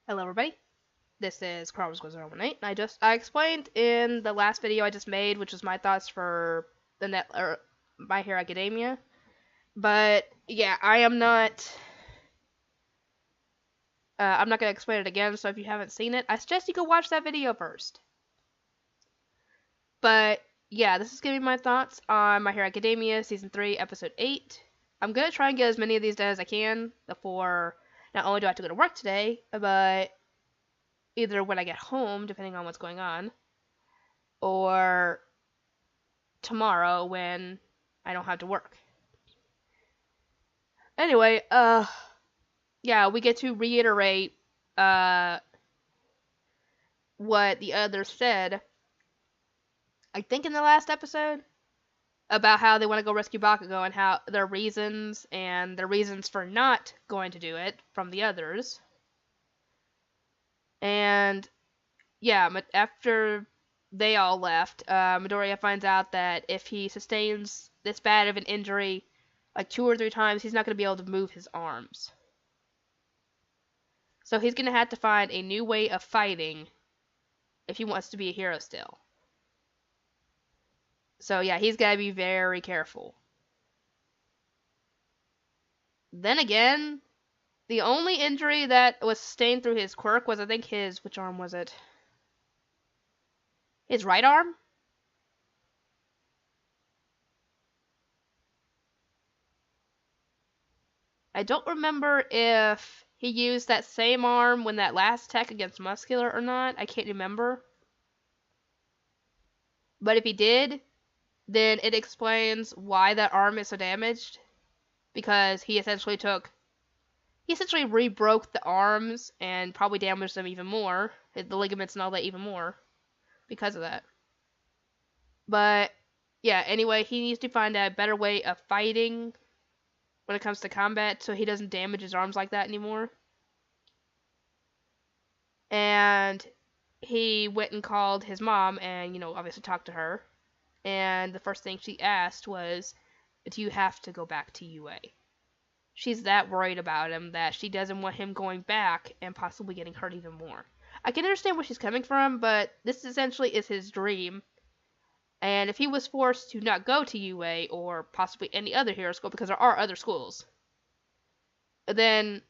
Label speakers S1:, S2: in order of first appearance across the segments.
S1: Hello everybody, this is Carlos018. I explained in the last video I just made, which was my thoughts for My Hero Academia. But yeah, I'm not gonna explain it again, so if you haven't seen it, I suggest you go watch that video first. But yeah, this is gonna be my thoughts on My Hero Academia Season 3, Episode 8. I'm gonna try and get as many of these done as I can before not only do I have to go to work today, but either when I get home, depending on what's going on, or tomorrow when I don't have to work. Anyway, yeah, we get to reiterate, what the others said, I think in the last episode, about how they want to go rescue Bakugo and how their reasons for not going to do it from the others. And yeah, after they all left, Midoriya finds out that if he sustains this bad of an injury like 2 or 3 times, he's not going to be able to move his arms. So he's going to have to find a new way of fighting if he wants to be a hero still. So yeah, he's got to be very careful. Then again, the only injury that was sustained through his quirk was, I think, which arm was it? His right arm? I don't remember if he used that same arm when that last attack against Muscular or not. I can't remember. But if he did, then it explains why that arm is so damaged. Because he essentially re-broke the arms and probably damaged them even more. The ligaments and all that even more. Because of that. But, yeah, anyway, he needs to find a better way of fighting when it comes to combat so he doesn't damage his arms like that anymore. And he went and called his mom and, obviously talked to her. And the first thing she asked was, do you have to go back to UA? She's that worried about him that she doesn't want him going back and possibly getting hurt even more. I can understand where she's coming from, but this essentially is his dream. And if he was forced to not go to UA or possibly any other hero school, because there are other schools, then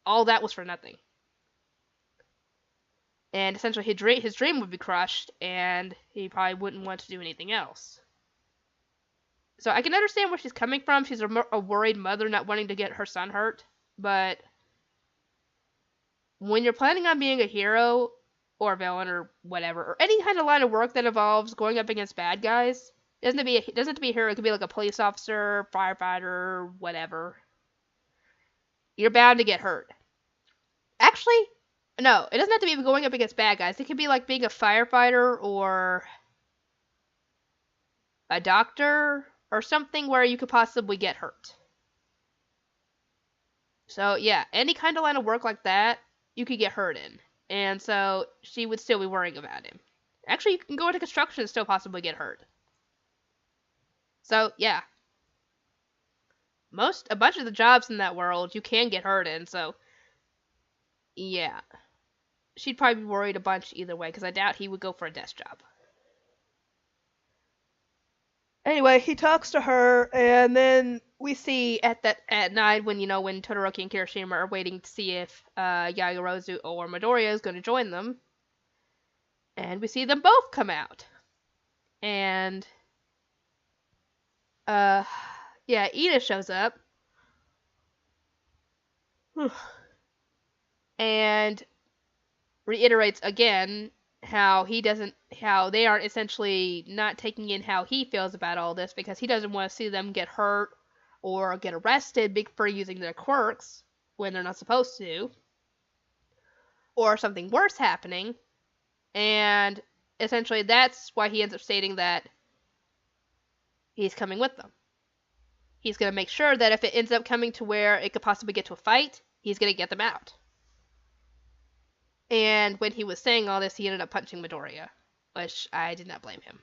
S1: all that was for nothing. And essentially his dream would be crushed, and he probably wouldn't want to do anything else. So I can understand where she's coming from. She's a worried mother not wanting to get her son hurt. But when you're planning on being a hero or a villain or whatever, or any kind of line of work that involves going up against bad guys, it doesn't have to be a hero. It could be like a police officer, firefighter, whatever. You're bound to get hurt. Actually, no, it doesn't have to be going up against bad guys. It could be like being a firefighter or a doctor or something where you could possibly get hurt. So yeah, any kind of line of work like that, you could get hurt in. And so she would still be worrying about him. Actually, you can go into construction and still possibly get hurt. So yeah. A bunch of the jobs in that world you can get hurt in, so yeah. She'd probably be worried a bunch either way, because I doubt he would go for a desk job. Anyway, he talks to her, and then we see at night when Todoroki and Kirishima are waiting to see if Yaoyorozu or Midoriya is going to join them, and we see them both come out, and yeah, Ida shows up, and reiterates again how they aren't essentially not taking in how he feels about all this, because he doesn't want to see them get hurt or get arrested for using their quirks when they're not supposed to, or something worse happening. And essentially that's why he ends up stating that he's coming with them. He's going to make sure that if it ends up coming to where it could possibly get to a fight, he's going to get them out. And when he was saying all this, he ended up punching Midoriya, which I did not blame him.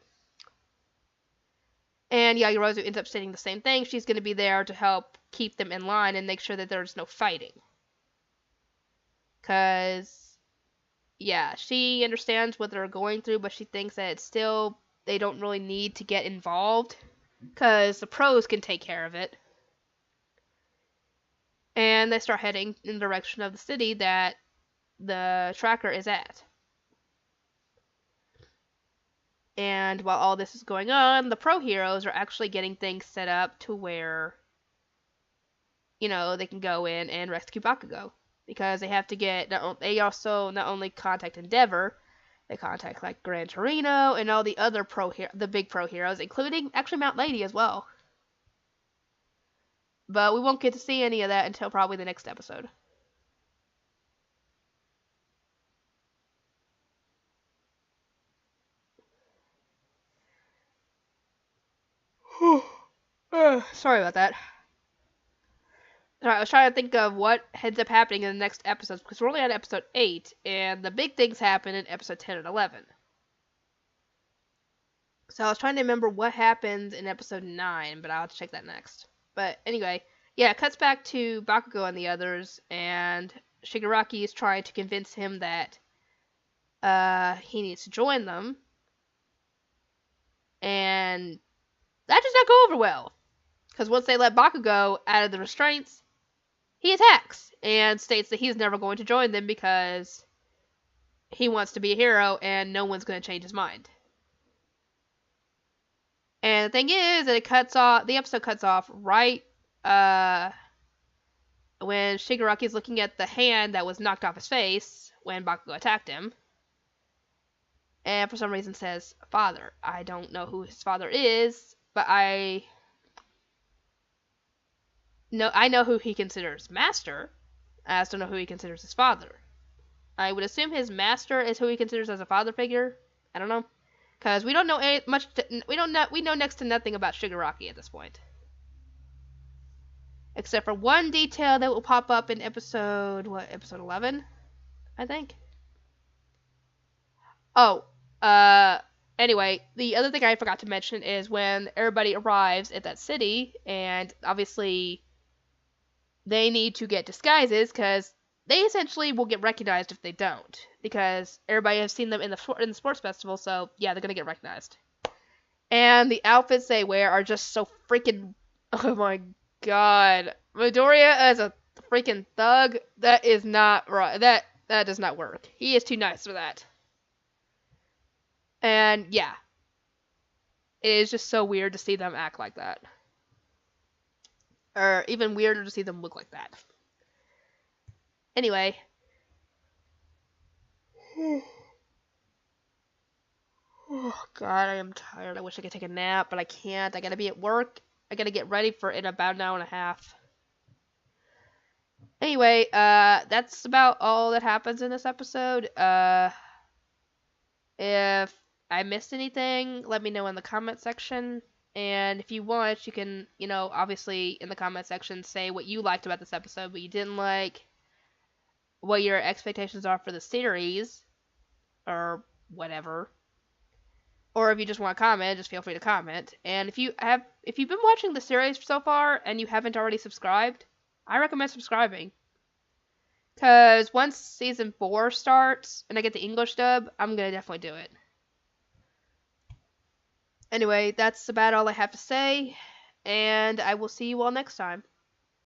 S1: And Yaoyorozu ends up stating the same thing. She's going to be there to help keep them in line and make sure that there's no fighting. Because, yeah, she understands what they're going through, but she thinks that it's still, they don't really need to get involved. Because the pros can take care of it. And they start heading in the direction of the city that the tracker is at. And while all this is going on, the pro heroes are actually getting things set up to where, they can go in and rescue Bakugo. Because they have to get, they also not only contact Endeavor, they contact like Gran Torino and all the other the big pro heroes, including actually Mount Lady as well. But we won't get to see any of that until probably the next episode. Sorry about that. Alright, I was trying to think of what ends up happening in the next episodes, because we're only on episode 8, and the big things happen in episode 10 and 11. So I was trying to remember what happens in episode 9, but I'll have to check that next. But anyway, yeah, it cuts back to Bakugo and the others, and Shigaraki is trying to convince him that he needs to join them. And that does not go over well. Because once they let Bakugo out of the restraints, he attacks and states that he's never going to join them because he wants to be a hero and no one's going to change his mind. And the thing is that the episode cuts off right when Shigaraki is looking at the hand that was knocked off his face when Bakugo attacked him. And for some reason says, father. I don't know who his father is, but I know who he considers master. I just don't know who he considers his father. I would assume his master is who he considers as a father figure. I don't know, because we don't know much. We know next to nothing about Shigaraki at this point, except for one detail that will pop up in episode 11, I think. Oh, anyway, the other thing I forgot to mention is when everybody arrives at that city, and obviously they need to get disguises, because they essentially will get recognized if they don't, because everybody has seen them in the sports festival, so yeah, they're gonna get recognized. And the outfits they wear are just so freaking, oh my god, Midoriya as a freaking thug, that is not right, that does not work. He is too nice for that. And yeah, it is just so weird to see them act like that. Or even weirder to see them look like that. Anyway. Oh god, I am tired. I wish I could take a nap, but I can't. I gotta be at work. I gotta get ready for in about an hour and a half. Anyway, that's about all that happens in this episode. If I missed anything, let me know in the comment section. And if you want, you can, obviously in the comment section say what you liked about this episode, what you didn't like, what your expectations are for the series, or whatever. Or if you just want to comment, just feel free to comment. And if you've been watching the series so far and you haven't already subscribed, I recommend subscribing. Because once season 4 starts and I get the English dub, I'm going to definitely do it. Anyway, that's about all I have to say, and I will see you all next time.